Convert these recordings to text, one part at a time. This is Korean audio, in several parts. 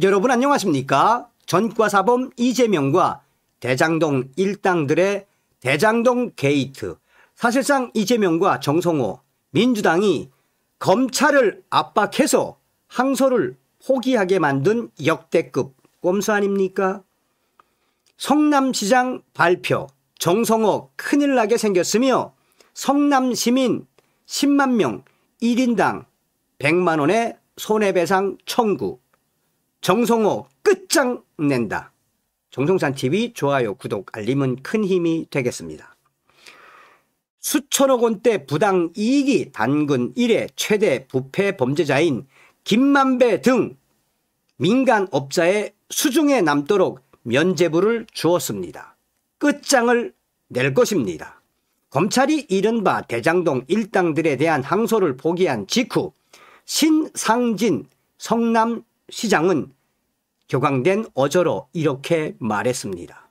여러분 안녕하십니까? 전과사범 이재명과 대장동 일당들의 대장동 게이트. 사실상 이재명과 정성호 민주당이 검찰을 압박해서 항소를 포기하게 만든 역대급 꼼수 아닙니까? 성남시장 발표, 정성호 큰일 나게 생겼으며 성남시민 10만 명 1인당 100만 원의 손해배상 청구. 정성호 끝장낸다. 정성산TV 좋아요, 구독, 알림은 큰 힘이 되겠습니다. 수천억 원대 부당 이익이 단근 1회 최대 부패 범죄자인 김만배 등 민간 업자의 수중에 남도록 면죄부를 주었습니다. 끝장을 낼 것입니다. 검찰이 이른바 대장동 일당들에 대한 항소를 포기한 직후 신상진 성남시장은 격앙된 어조로 이렇게 말했습니다.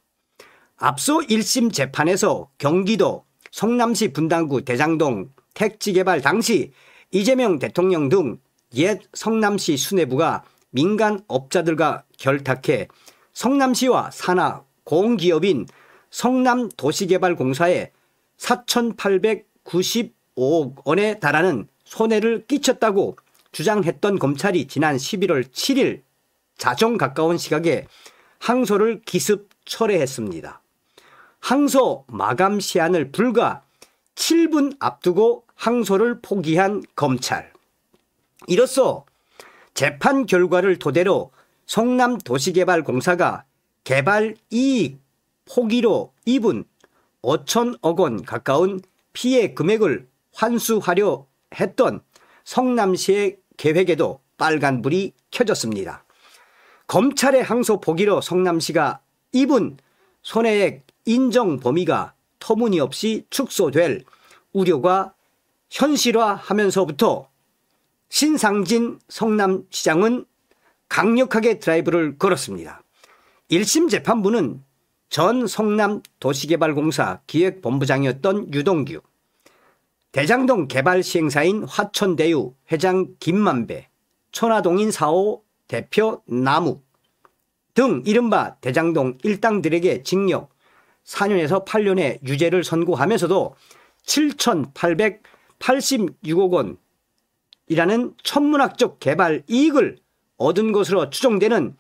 앞서 1심 재판에서 경기도 성남시 분당구 대장동 택지개발 당시 이재명 대통령 등 옛 성남시 수뇌부가 민간 업자들과 결탁해 성남시와 산하 공기업인 성남도시개발공사에 4,895억 원에 달하는 손해를 끼쳤다고 주장했던 검찰이 지난 11월 7일 자정 가까운 시각에 항소를 기습 철회했습니다. 항소 마감 시한을 불과 7분 앞두고 항소를 포기한 검찰. 이로써 재판 결과를 토대로 성남도시개발공사가 개발 이익 포기로 입은 5천억 원 가까운 피해 금액을 환수하려 했던 성남시의 계획에도 빨간불이 켜졌습니다. 검찰의 항소 포기로 성남시가 입은 손해액 인정 범위가 터무니없이 축소될 우려가 현실화하면서부터 신상진 성남시장은 강력하게 드라이브를 걸었습니다. 1심 재판부는 전 성남도시개발공사 기획본부장이었던 유동규, 대장동 개발 시행사인 화천대유 회장 김만배, 천화동인 4호 대표 남욱 등 이른바 대장동 일당들에게 징역 4년에서 8년의 유죄를 선고하면서도 7,886억 원이라는 천문학적 개발 이익을 얻은 것으로 추정되는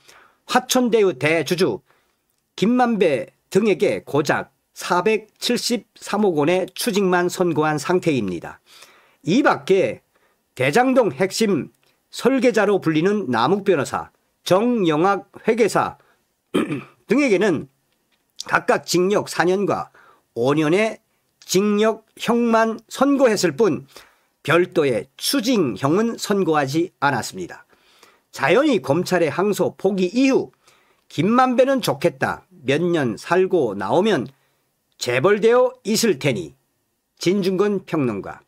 화천대유 대주주 김만배 등에게 고작 473억 원의 추징만 선고한 상태입니다. 이 밖에 대장동 핵심 설계자로 불리는 남욱 변호사, 정영학 회계사 등에게는 각각 징역 4년과 5년의 징역형만 선고했을 뿐 별도의 추징형은 선고하지 않았습니다. 자연히 검찰의 항소 포기 이후 김만배는 좋겠다. 몇 년 살고 나오면 재벌되어 있을 테니. 진중권 평론가.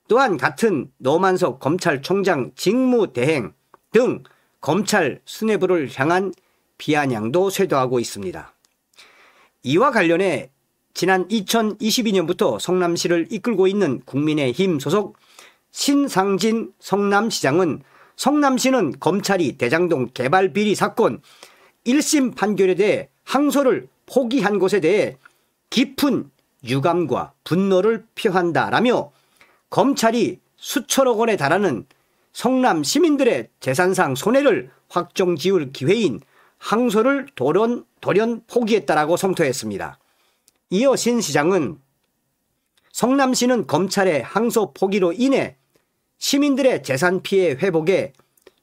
또한 같은 노만석 검찰총장 직무대행 등 검찰 수뇌부를 향한 비아냥도 쇄도하고 있습니다. 이와 관련해 지난 2022년부터 성남시를 이끌고 있는 국민의힘 소속 신상진 성남시장은 성남시는 검찰이 대장동 개발 비리 사건 1심 판결에 대해 항소를 포기한 것에 대해 깊은 유감과 분노를 표한다라며 검찰이 수천억 원에 달하는 성남 시민들의 재산상 손해를 확정지을 기회인 항소를 돌연 포기했다라고 성토했습니다. 이어 신 시장은 성남시는 검찰의 항소 포기로 인해 시민들의 재산 피해 회복에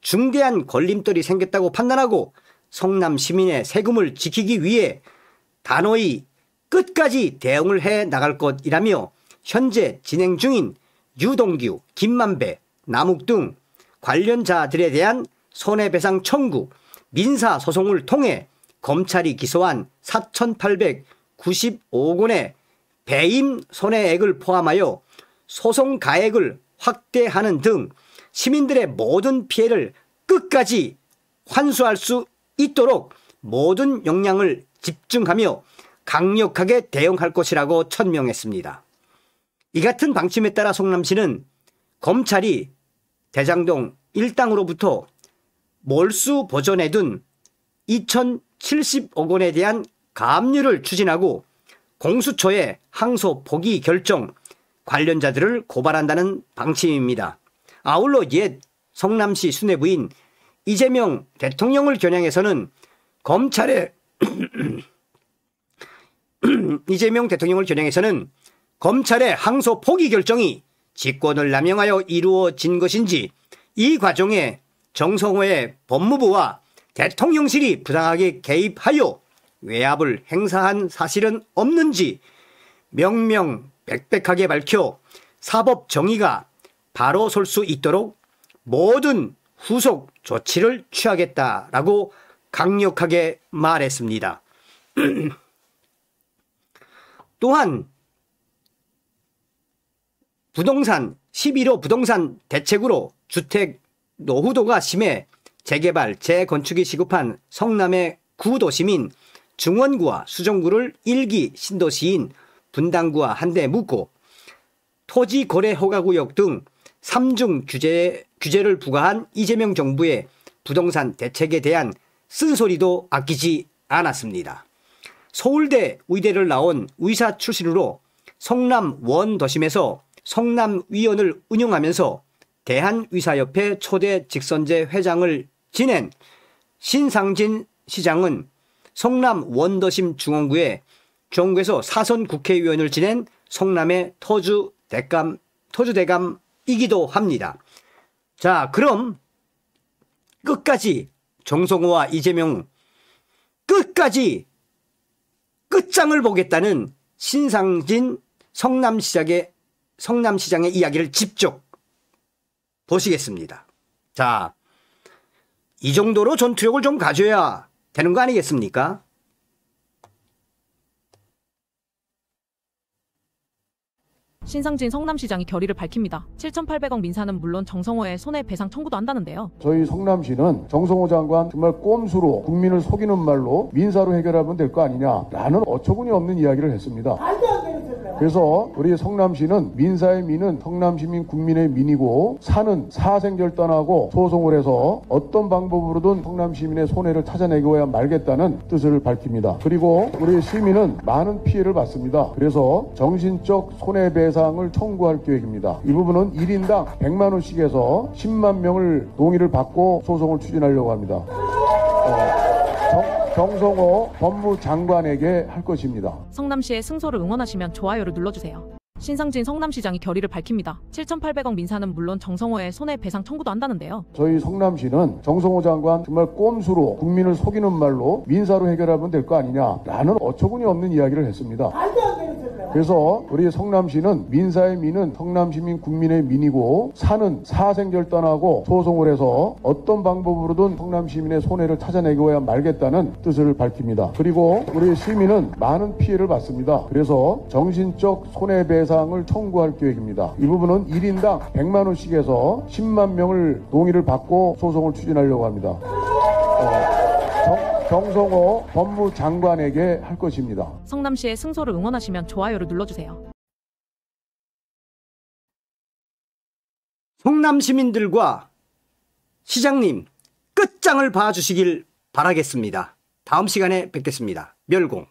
중대한 걸림돌이 생겼다고 판단하고 성남 시민의 세금을 지키기 위해 단호히 끝까지 대응을 해 나갈 것이라며 현재 진행 중인 유동규, 김만배, 남욱 등 관련자들에 대한 손해배상 청구, 민사소송을 통해 검찰이 기소한 4,895억 원의 배임 손해액을 포함하여 소송 가액을 확대하는 등 시민들의 모든 피해를 끝까지 환수할 수 있도록 모든 역량을 집중하며 강력하게 대응할 것이라고 천명했습니다. 이 같은 방침에 따라 성남시는 검찰이 대장동 일당으로부터 몰수 보존에 둔 2,070억 원에 대한 가압류를 추진하고 공수처에 항소 포기 결정, 관련자들을 고발한다는 방침입니다. 아울러 옛 성남시 수뇌부인 이재명 대통령을 겨냥해서는 검찰의 검찰의 항소 포기 결정이 직권을 남용하여 이루어진 것인지, 이 과정에 정성호의 법무부와 대통령실이 부당하게 개입하여 외압을 행사한 사실은 없는지 명명백백하게 밝혀 사법 정의가 바로 설 수 있도록 모든 후속 조치를 취하겠다라고 강력하게 말했습니다. 또한 11호 부동산 대책으로 주택 노후도가 심해 재개발, 재건축이 시급한 성남의 구도심인 중원구와 수정구를 1기 신도시인 분당구와 한데 묶고 토지 거래 허가구역 등 3중 규제를 부과한 이재명 정부의 부동산 대책에 대한 쓴소리도 아끼지 않았습니다. 서울대 의대를 나온 의사 출신으로 성남 원도심에서 성남위원을 운영하면서 대한의사협회 초대 직선제 회장을 지낸 신상진 시장은 성남 원도심 중원구에서 사선 국회의원을 지낸 성남의 터주대감이기도 합니다. 자, 그럼 끝까지 정성호와 이재명 끝까지 끝장을 보겠다는 신상진 성남시장의 이야기를 직접 보시겠습니다. 자, 이 정도로 전투력을 좀 가져야 되는 거 아니겠습니까? 신상진 성남시장이 결의를 밝힙니다. 7,800억 민사는 물론 정성호의 손해배상 청구도 한다는데요. 저희 성남시는 정성호 장관 정말 꼼수로 국민을 속이는 말로 민사로 해결하면 될 거 아니냐라는 어처구니 없는 이야기를 했습니다. 그래서 우리 성남시는 민사의 민은 성남시민 국민의 민이고, 사는 사생결단하고 소송을 해서 어떤 방법으로든 성남시민의 손해를 찾아내고야 말겠다는 뜻을 밝힙니다. 그리고 우리 시민은 많은 피해를 받습니다. 그래서 정신적 손해배상을 청구할 계획입니다. 이 부분은 1인당 100만 원씩에서 10만 명을 동의를 받고 소송을 추진하려고 합니다. 정성호 법무장관에게 할 것입니다. 성남시의 승소를 응원하시면 좋아요를 눌러주세요. 신상진 성남시장이 결의를 밝힙니다. 7,800억 민사는 물론 정성호의 손해배상 청구도 한다는데요. 저희 성남시는 정성호 장관 정말 꼼수로 국민을 속이는 말로 민사로 해결하면 될 거 아니냐라는 어처구니 없는 이야기를 했습니다. 그래서 우리 성남시는 민사의 민은 성남시민 국민의 민이고, 사는 사생결단하고 소송을 해서 어떤 방법으로든 성남시민의 손해를 찾아내고야 말겠다는 뜻을 밝힙니다. 그리고 우리 시민은 많은 피해를 받습니다. 그래서 정신적 손해배상을 청구할 계획입니다. 이 부분은 1인당 100만 원씩에서 10만 명을 동의를 받고 소송을 추진하려고 합니다. 정성호 법무장관에게 할 것입니다. 성남시의 승소를 응원하시면 좋아요를 눌러주세요. 성남 시민들과 시장님 끝장을 봐주시길 바라겠습니다. 다음 시간에 뵙겠습니다. 멸공.